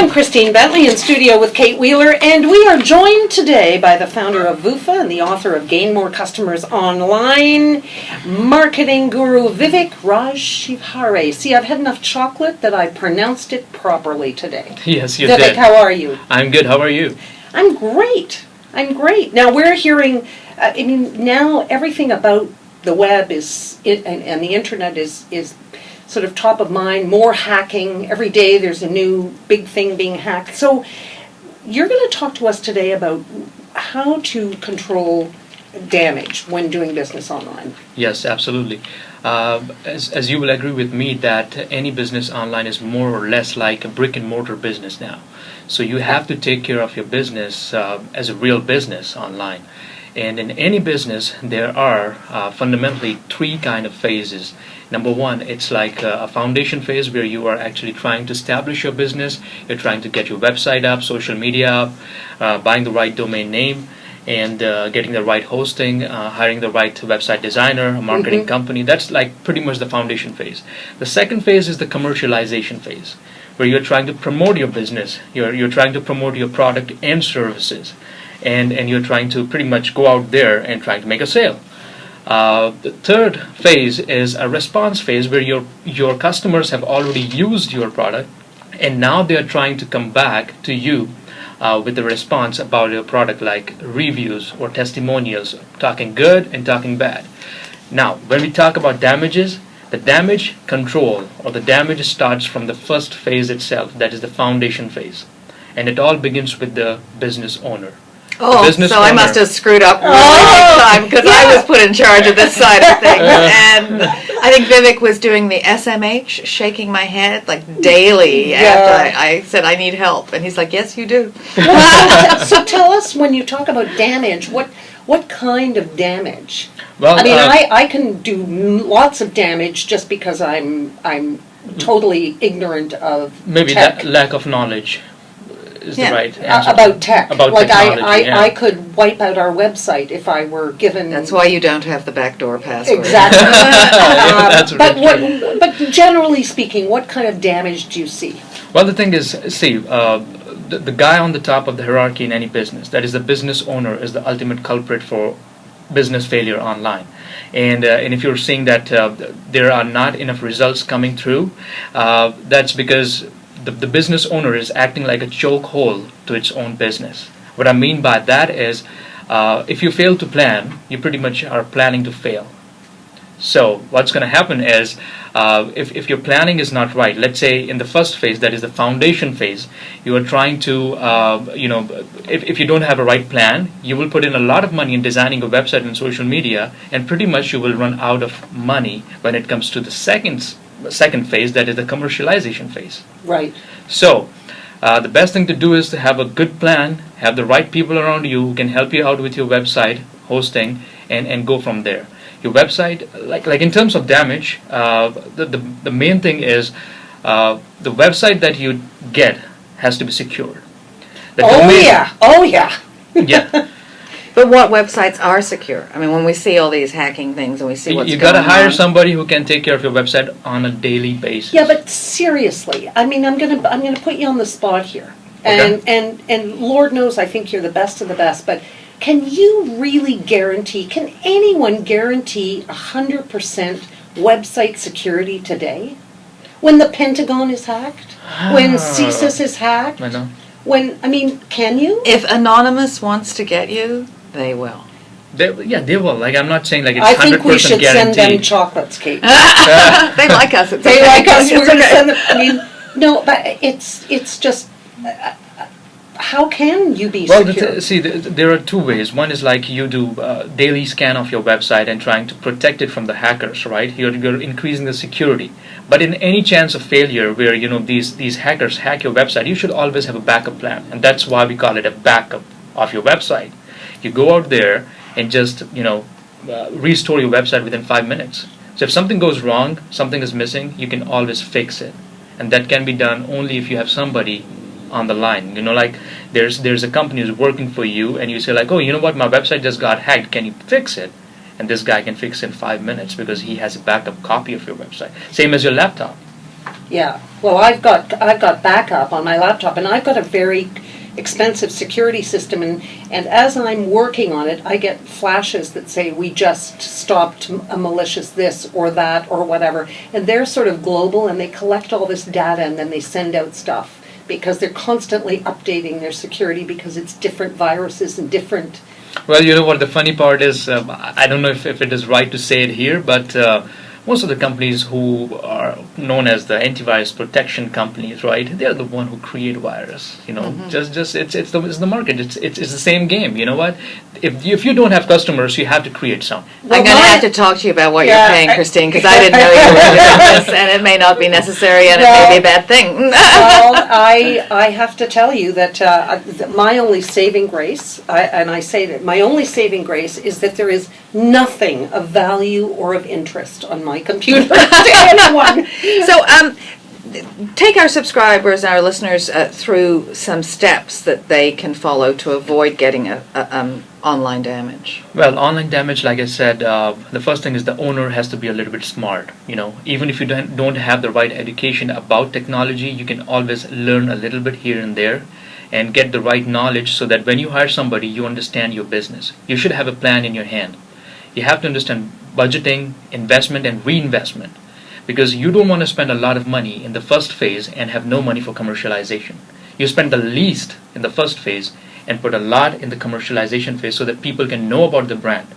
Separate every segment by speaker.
Speaker 1: I'm Christine Bentley in studio with Kate Wheeler, and we are joined today by the founder of VOOFA and the author of Gain More Customers Online, marketing guru Vivek Raj Shivhare. See, I've had enough chocolate that I pronounced it properly today.
Speaker 2: Yes, you
Speaker 1: Vivek,
Speaker 2: did.
Speaker 1: how are you?
Speaker 2: I'm good. How are you?
Speaker 1: I'm great. Now we're hearing, now everything about the web and the internet is sort of top of mind, more hacking. Every day there's a new big thing being hacked. So you're going to talk to us today about how to control damage when doing business online.
Speaker 2: Yes, absolutely. As you will agree with me that any business online is more or less like a brick and mortar business now. So you have to take care of your business as a real business online. And in any business, there are fundamentally three kind of phases. Number one, it's like a foundation phase where you are actually trying to establish your business. You're trying to get your website up, social media up, buying the right domain name, and getting the right hosting, hiring the right website designer, a marketing company. That's like pretty much the foundation phase. The second phase is the commercialization phase, where you're trying to promote your business. You're trying to promote your product and services. And you're trying to pretty much go out there and trying to make a sale. The third phase is a response phase where your customers have already used your product and now they're trying to come back to you with a response about your product, like reviews or testimonials, talking good and talking bad. Now, when we talk about damages, the damage control or the damage starts from the first phase itself, that is the foundation phase. And it all begins with the business owner.
Speaker 3: Oh, so I must have screwed up really big time because I was put in charge of this side of things. And I think Vivek was doing the SMH, shaking my head like daily after I said I need help. And he's like, yes, you do.
Speaker 1: So tell us, when you talk about damage, what kind of damage?
Speaker 2: Well,
Speaker 1: I can do lots of damage just because I'm totally ignorant of
Speaker 2: maybe
Speaker 1: tech.
Speaker 2: that lack of knowledge is the right answer.
Speaker 1: About tech.
Speaker 2: About
Speaker 1: like
Speaker 2: technology,
Speaker 1: I could wipe out our website if I were given.
Speaker 3: That's why you don't have the backdoor password.
Speaker 1: Exactly.
Speaker 2: That's
Speaker 1: but generally speaking, what kind of damage do you see?
Speaker 2: Well, the thing is, see, the guy on the top of the hierarchy in any business, that is the business owner, is the ultimate culprit for business failure online. And if you're seeing that there are not enough results coming through, that's because the business owner is acting like a chokehold to its own business. What I mean by that is, if you fail to plan, you pretty much are planning to fail. So what's going to happen is, if your planning is not right, let's say in the first phase, that is the foundation phase, you are trying to, if you don't have a right plan, you will put in a lot of money in designing a website and social media, and pretty much you will run out of money when it comes to the second phase, that is the commercialization phase.
Speaker 1: Right.
Speaker 2: So the best thing to do is to have a good plan, have the right people around you who can help you out with your website hosting, and go from there. Your website, like in terms of damage, the main thing is the website that you get has to be secured.
Speaker 1: Oh yeah.
Speaker 2: Yeah.
Speaker 3: But what websites are secure? I mean, when we see all these hacking things and we see what's
Speaker 2: You
Speaker 3: going on.
Speaker 2: got to hire somebody who can take care of your website on a daily basis.
Speaker 1: Yeah, but seriously, I'm gonna put you on the spot here, and Lord knows I think you're the best of the best, but can you really guarantee? Can anyone guarantee 100% website security today? When the Pentagon is hacked, when CSIS is hacked,
Speaker 2: I know.
Speaker 1: Can you?
Speaker 3: If Anonymous wants to get you, they will.
Speaker 2: They will. Like, I'm not saying like it's 100%
Speaker 1: I think we should
Speaker 2: guaranteed.
Speaker 1: send them chocolates, Kate.
Speaker 3: They like us. It's
Speaker 1: They
Speaker 3: okay.
Speaker 1: like us. We're
Speaker 3: It's
Speaker 1: going to
Speaker 3: okay.
Speaker 1: send them. No, but it's just. How can you be
Speaker 2: Well,
Speaker 1: secure?
Speaker 2: there are two ways. One is like you do daily scan of your website and trying to protect it from the hackers, right? You're increasing the security. But in any chance of failure where these hackers hack your website, you should always have a backup plan, and that's why we call it a backup of your website. You go out there and just restore your website within 5 minutes. So if something goes wrong, something is missing, you can always fix it, and that can be done only if you have somebody on the line. Like there's a company who's working for you, and you say like, oh, you know what, my website just got hacked, can you fix it? And this guy can fix it in 5 minutes because he has a backup copy of your website. Same as your laptop.
Speaker 1: Yeah. Well, I've got backup on my laptop, and I've got a very expensive security system, and as I'm working on it, I get flashes that say we just stopped a malicious this or that or whatever, and they're sort of global, and they collect all this data and then they send out stuff because they're constantly updating their security because it's different viruses and different.
Speaker 2: Well, you know what the funny part is, I don't know if it is right to say it here, but most of the companies who are known as the antivirus protection companies, right? They're the one who create virus. You know, just it's the market. It's the same game. You know what? If you don't have customers, you have to create some.
Speaker 3: I'm going to have to talk to you about what you're paying, Christine, because I didn't know you were doing this, and it may not be necessary, and it may be a bad thing.
Speaker 1: Well, I have to tell you that my only saving grace, and I say that my only saving grace is that there is nothing of value or of interest on my computer to anyone.
Speaker 3: So, take our subscribers, our listeners, through some steps that they can follow to avoid getting online damage.
Speaker 2: Well, online damage, like I said, the first thing is the owner has to be a little bit smart. You know, even if you don't have the right education about technology, you can always learn a little bit here and there and get the right knowledge so that when you hire somebody, you understand your business. You should have a plan in your hand. You have to understand budgeting, investment, and reinvestment, because you don't want to spend a lot of money in the first phase and have no money for commercialization. You spend the least in the first phase and put a lot in the commercialization phase so that people can know about the brand.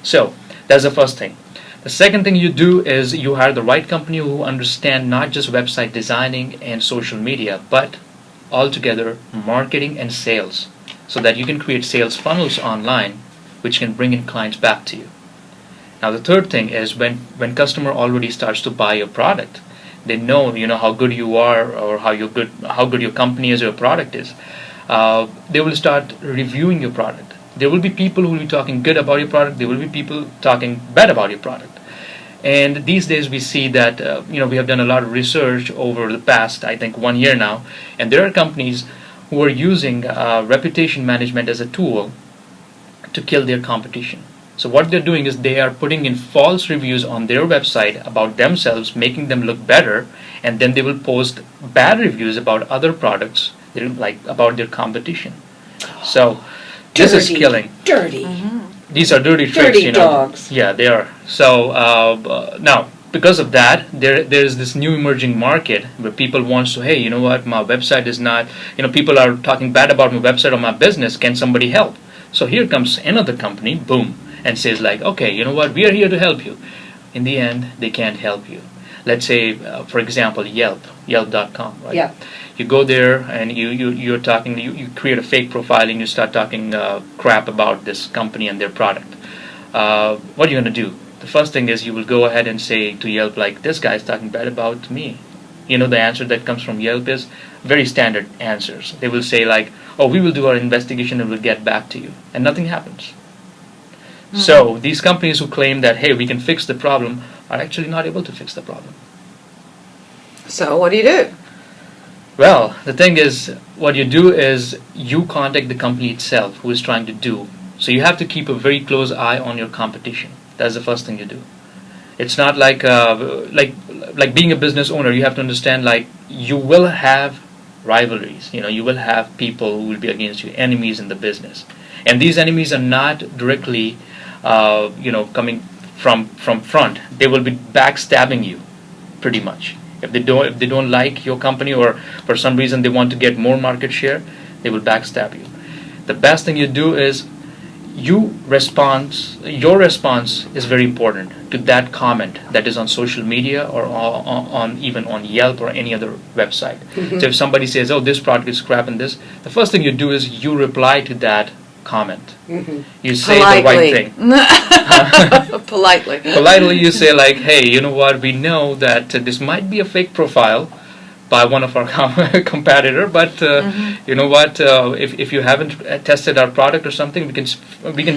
Speaker 2: So that's the first thing. The second thing you do is you hire the right company who understand not just website designing and social media, but altogether marketing and sales, so that you can create sales funnels online which can bring in clients back to you. Now the third thing is when customer already starts to buy your product, they know how good you are or how good your company is or your product is. They will start reviewing your product. There will be people who will be talking good about your product. There will be people talking bad about your product. And these days we see that we have done a lot of research over the past, I think, 1 year now, and there are companies who are using reputation management as a tool to kill their competition. So what they're doing is they are putting in false reviews on their website about themselves, making them look better, and then they will post bad reviews about other products, like about their competition. So this is killing.
Speaker 1: Dirty.
Speaker 2: These are dirty tricks,
Speaker 1: Dirty dogs.
Speaker 2: Yeah, they are. So now, because of that, there's this new emerging market where people want to, hey, you know what, my website is not, people are talking bad about my website or my business. Can somebody help? So here comes another company, boom, and says like, okay, you know what, we are here to help you. In the end, they can't help you. Let's say, for example, Yelp.com, right?
Speaker 1: Yeah.
Speaker 2: You go there and you're talking, you create a fake profile and you start talking crap about this company and their product. What are you going to do? The first thing is you will go ahead and say to Yelp, like, this guy's talking bad about me. The answer that comes from Yelp is very standard answers. They will say like, oh, we will do our investigation and we'll get back to you. And nothing happens. So these companies who claim that, hey, we can fix the problem are actually not able to fix the problem.
Speaker 3: So what do you do?
Speaker 2: Well, the thing is, what you do is you contact the company itself who is trying to do. So you have to keep a very close eye on your competition. That's the first thing you do. It's not like being a business owner. You have to understand, like, you will have rivalries. You will have people who will be against you, enemies in the business, and these enemies are not directly, coming from front. They will be backstabbing you, pretty much. If they don't like your company or for some reason they want to get more market share, they will backstab you. The best thing you do is your response is very important to that comment that is on social media or even on Yelp or any other website. So if somebody says, oh, this product is crap and this, the first thing you do is you reply to that comment. You say the right thing. Politely you say like, hey, you know what, we know that this might be a fake profile by one of our competitor, but you know what, if you haven't tested our product or something, we can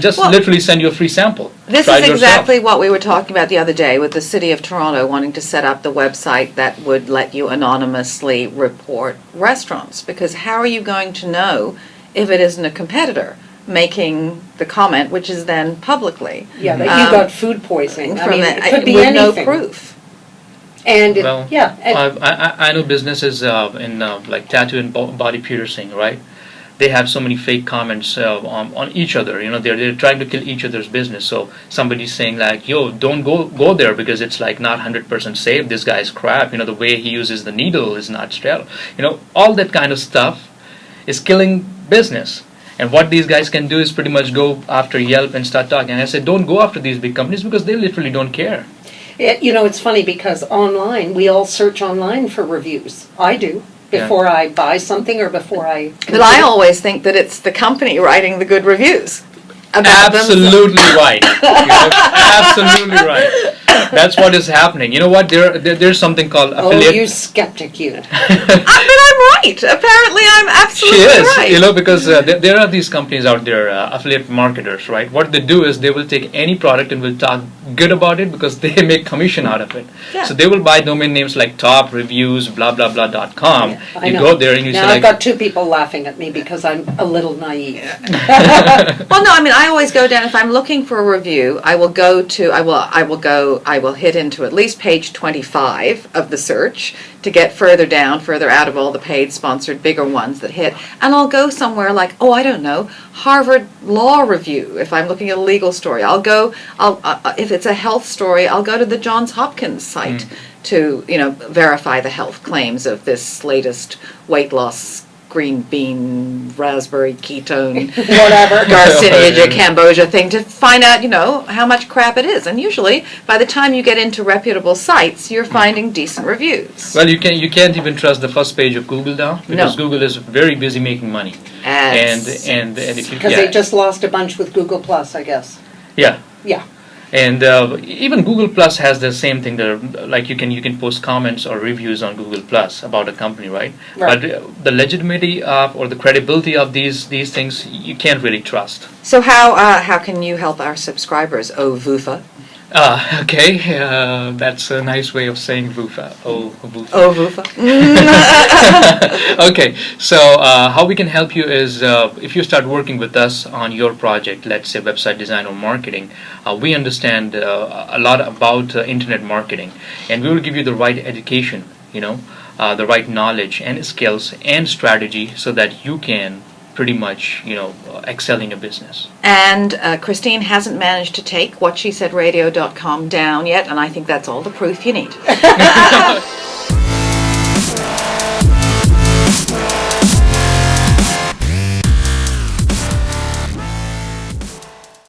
Speaker 2: just literally send you a free sample.
Speaker 3: This is exactly what we were talking about the other day with the City of Toronto wanting to set up the website that would let you anonymously report restaurants, because how are you going to know if it isn't a competitor making the comment, which is then publicly?
Speaker 1: Yeah, that you got food poisoning.
Speaker 3: From
Speaker 1: it could be
Speaker 3: with
Speaker 1: anything.
Speaker 3: no proof.
Speaker 1: And
Speaker 2: Well, I know businesses in like tattoo and body piercing, right? They have so many fake comments on each other. You know, they're trying to kill each other's business. So somebody's saying like, "Yo, don't go there because it's like not 100% safe. This guy's crap. You know, the way he uses the needle is not sterile. You know, all that kind of stuff is killing business." And what these guys can do is pretty much go after Yelp and start talking. And I said, don't go after these big companies because they literally don't care.
Speaker 1: It's funny because online, we all search online for reviews. I do. Before I buy something or before I...
Speaker 3: But I always think that it's the company writing the good reviews about
Speaker 2: Absolutely right. Absolutely right. That's what is happening. You know what? There's something called affiliate.
Speaker 1: Oh, you skeptic, you.
Speaker 3: But I'm right. Apparently, I'm absolutely
Speaker 2: She is,
Speaker 3: right.
Speaker 2: you know, because there are these companies out there, affiliate marketers, right? What they do is they will take any product and will talk good about it because they make commission out of it.
Speaker 3: Yeah.
Speaker 2: So they will buy domain names like top reviews, blah, blah, blah.com.
Speaker 1: Yeah, I
Speaker 2: you
Speaker 1: know.
Speaker 2: go there and you
Speaker 1: now
Speaker 2: say
Speaker 1: I've
Speaker 2: like...
Speaker 1: got two people laughing at me because I'm a little naive.
Speaker 3: Well, no, I mean, I always go down, if I'm looking for a review, I will hit into at least page 25 of the search to get further out of all the paid, sponsored, bigger ones that hit. And I'll go somewhere like, I don't know, Harvard Law Review. If I'm looking at a legal story, if it's a health story, I'll go to the Johns Hopkins site to, verify the health claims of this latest weight loss green bean, raspberry ketone,
Speaker 1: Whatever.
Speaker 3: Garcinia, Cambodia thing to find out, how much crap it is. And usually, by the time you get into reputable sites, you're finding decent reviews.
Speaker 2: Well, you can't even trust the first page of Google now because Google is very busy making money.
Speaker 3: Ads.
Speaker 2: And if you
Speaker 1: Because they just lost a bunch with Google Plus, I guess.
Speaker 2: Yeah.
Speaker 1: Yeah.
Speaker 2: And even Google Plus has the same thing. There, like you can post comments or reviews on Google Plus about a company, right?
Speaker 1: Right.
Speaker 2: But the legitimacy of or the credibility of these things you can't really trust.
Speaker 3: So how can you help our subscribers? VOOFA.
Speaker 2: Okay, that's a nice way of saying VOOFA. VOOFA.
Speaker 3: VOOFA.
Speaker 2: Okay, so how we can help you is if you start working with us on your project, let's say website design or marketing, we understand a lot about internet marketing, and we will give you the right education, the right knowledge and skills and strategy so that you can pretty much, excel in your business.
Speaker 3: And Christine hasn't managed to take whatshesadradio.com down yet, and I think that's all the proof you need.